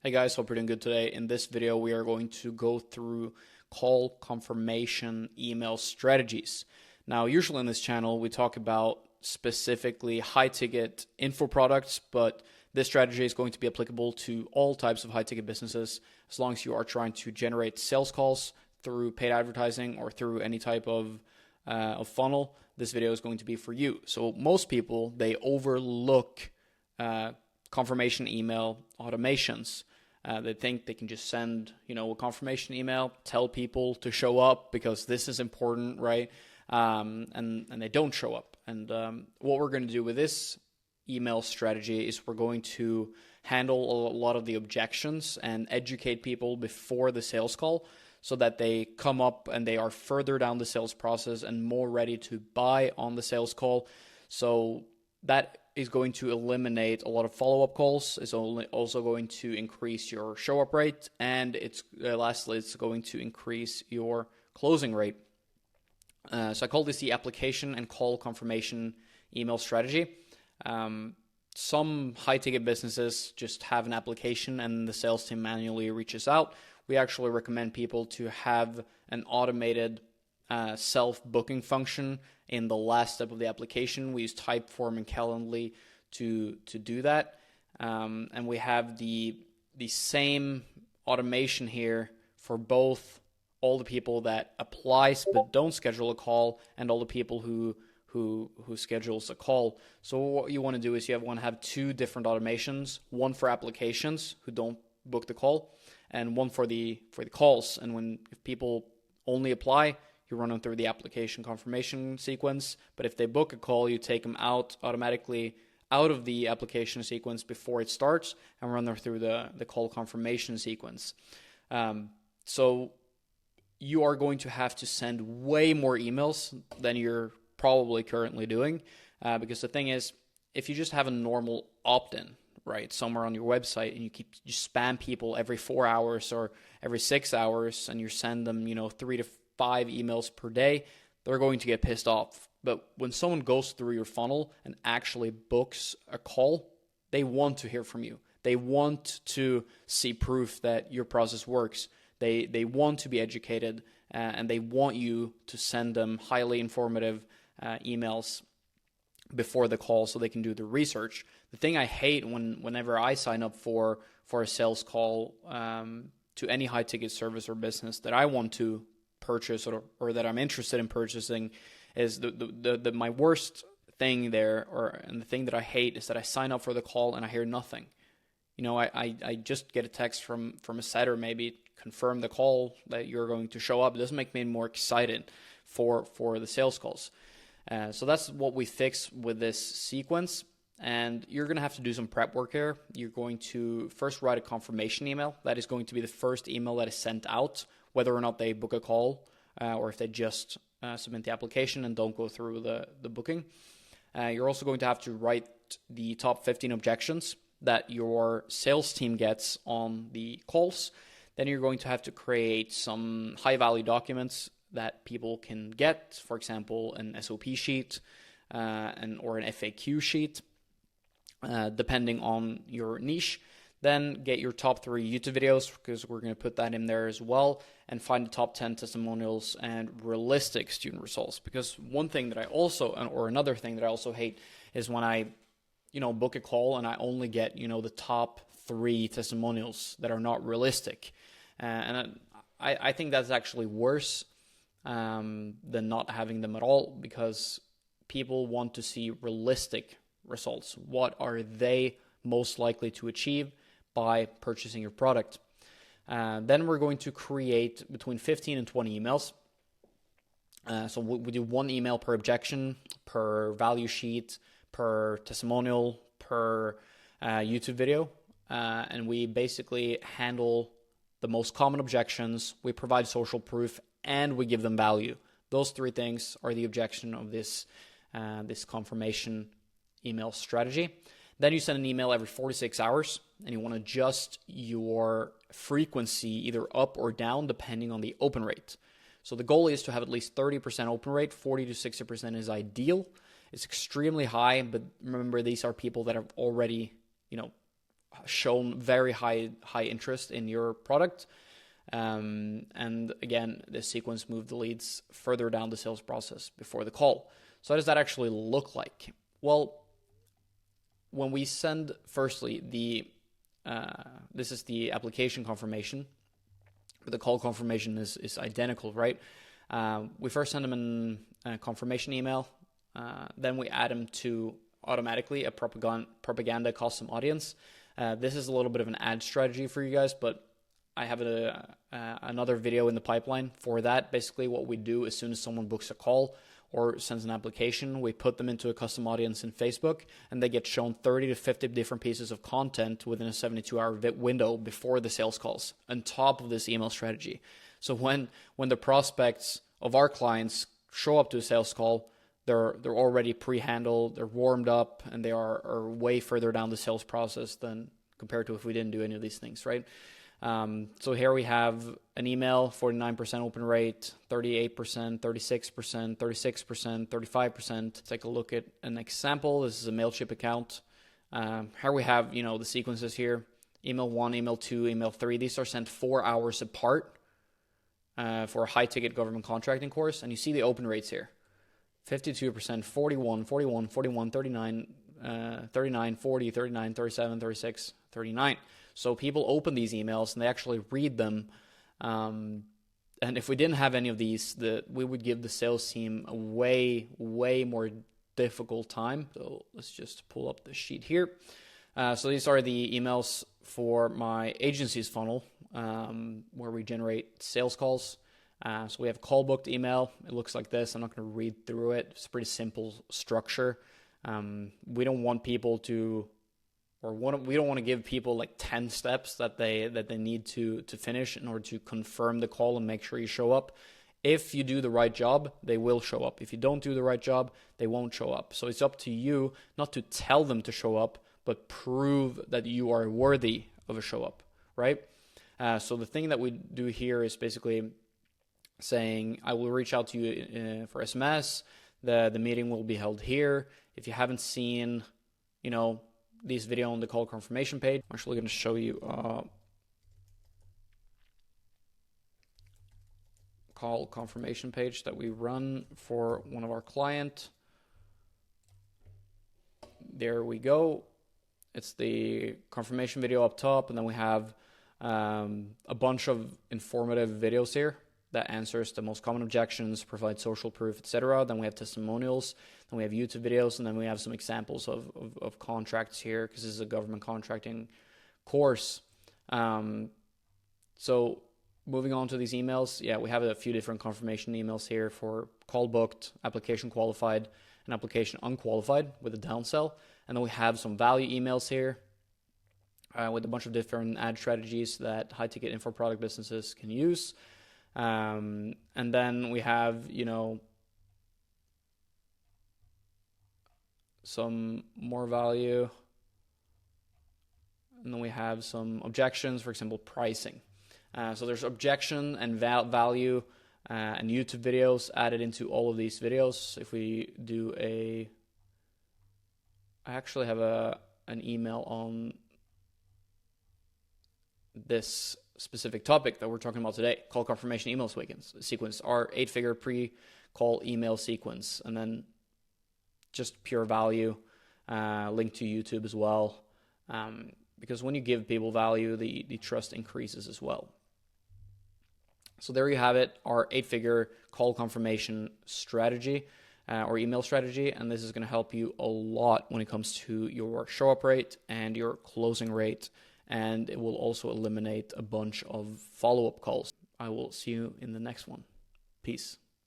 Hey guys, hope you're doing good today. In this video, we are going to go through call confirmation email strategies. Now, usually on this channel, we talk about specifically high-ticket info products, but this strategy is going to be applicable to all types of high-ticket businesses as long as you are trying to generate sales calls through paid advertising or through any type of funnel. This video is going to be for you. So most people, they overlook confirmation email automations. They think they can just send, a confirmation email, tell people to show up because this is important, right? And they don't show up. And what we're going to do with this email strategy is we're going to handle a lot of the objections and educate people before the sales call so that they come up and they are further down the sales process and more ready to buy on the sales call. So that is going to eliminate a lot of follow-up calls. It's also going to increase your show-up rate, and lastly, it's going to increase your closing rate. So I call this the application and call confirmation email strategy. Some high-ticket businesses just have an application and the sales team manually reaches out. We actually recommend people to have an automated self-booking function in the last step of the application. We use Typeform and Calendly to do that. And we have the same automation here for both all the people that applies but don't schedule a call and all the people who schedules a call. So what you want to do is you want to have two different automations, one for applications who don't book the call and one for the calls. And if people only apply, you run them through the application confirmation sequence. But if they book a call, you take them automatically out of the application sequence before it starts and run them through the call confirmation sequence. So you are going to have to send way more emails than you're probably currently doing. Because the thing is, if you just have a normal opt-in, right, somewhere on your website and you spam people every 4 hours or every 6 hours and you send them, 3 to 5 emails per day, they're going to get pissed off. But when someone goes through your funnel and actually books a call, they want to hear from you. They want to see proof that your process works. They want to be educated and they want you to send them highly informative emails before the call so they can do the research. The thing I hate whenever I sign up for a sales call to any high ticket service or business that I want to purchase or that I'm interested in purchasing is my worst thing there, and the thing that I hate is that I sign up for the call and I hear nothing. I just get a text from a setter, maybe confirm the call that you're going to show up. It doesn't make me more excited for the sales calls. So that's what we fix with this sequence. And you're going to have to do some prep work here. You're going to first write a confirmation email. That is going to be the first email that is sent out, whether or not they book a call or if they just submit the application and don't go through the booking. You're also going to have to write the top 15 objections that your sales team gets on the calls. Then you're going to have to create some high-value documents that people can get, for example, an SOP sheet or an FAQ sheet, depending on your niche. Then get your top 3 YouTube videos, because we're going to put that in there as well, and find the top 10 testimonials and realistic student results. Because another thing that I also hate is when I, book a call and I only get, the top 3 testimonials that are not realistic. And I think that's actually worse than not having them at all, because people want to see realistic results. What are they most likely to achieve by purchasing your product? Then we're going to create between 15 and 20 emails. So we do 1 email per objection, per value sheet, per testimonial, per YouTube video. And we basically handle the most common objections. We provide social proof and we give them value. Those 3 things are the objection of this confirmation email strategy. Then you send an email every 4 to 6 hours, and you want to adjust your frequency either up or down depending on the open rate. So the goal is to have at least 30% open rate. 40 to 60% is ideal. It's extremely high, but remember, these are people that have already, shown very high interest in your product. And again, this sequence moved the leads further down the sales process before the call. So how does that actually look like? Well, when we send, firstly, this is the application confirmation, but the call confirmation is identical, right? We first send them a confirmation email, then we add them to automatically a propaganda custom audience. This is a little bit of an ad strategy for you guys, but I have another video in the pipeline for that. Basically, what we do as soon as someone books a call or sends an application, we put them into a custom audience in Facebook, and they get shown 30 to 50 different pieces of content within a 72-hour window before the sales calls, on top of this email strategy. So when the prospects of our clients show up to a sales call, they're already pre-handled, they're warmed up, and they are way further down the sales process than compared to if we didn't do any of these things, right? So here we have an email, 49% open rate, 38%, 36%, 36%, 35%. Take a look at an example. This is a Mailchimp account. Here we have, the sequences here. Email 1, email 2, email 3. These are sent 4 hours apart for a high-ticket government contracting course. And you see the open rates here. 52%, 41, 41, 41, 39, 39, 40, 39, 37, 36, 39. So people open these emails and they actually read them. And if we didn't have any of these, we would give the sales team a way more difficult time. So let's just pull up the sheet here. So these are the emails for my agency's funnel, where we generate sales calls. So we have a call booked email. It looks like this. I'm not going to read through it. It's a pretty simple structure. We don't want people to, we don't want to give people like 10 steps that they need to finish in order to confirm the call and make sure you show up. If you do the right job, they will show up. If you don't do the right job, they won't show up. So it's up to you not to tell them to show up, but prove that you are worthy of a show up, right? So the thing that we do here is basically saying, I will reach out to you for SMS. The meeting will be held here. If you haven't seen, this video on the call confirmation page, I'm actually going to show you call confirmation page that we run for one of our clients. There we go. It's the confirmation video up top, and then we have a bunch of informative videos here that answers the most common objections, provide social proof, etc. Then we have testimonials, then we have YouTube videos, and then we have some examples of contracts here, because this is a government contracting course. So moving on to these emails, we have a few different confirmation emails here for call booked, application qualified, and application unqualified with a downsell. And then we have some value emails here with a bunch of different ad strategies that high-ticket info product businesses can use. And then we have, some more value. And then we have some objections, for example, pricing. So there's objection and value and YouTube videos added into all of these videos. If we do I actually have an email on this specific topic that we're talking about today, call confirmation email sequence, our 8-figure pre-call email sequence, and then just pure value, link to YouTube as well, because when you give people value, the trust increases as well. So there you have it, our 8-figure call confirmation strategy or email strategy, and this is going to help you a lot when it comes to your show up rate and your closing rate. And it will also eliminate a bunch of follow-up calls. I will see you in the next one. Peace.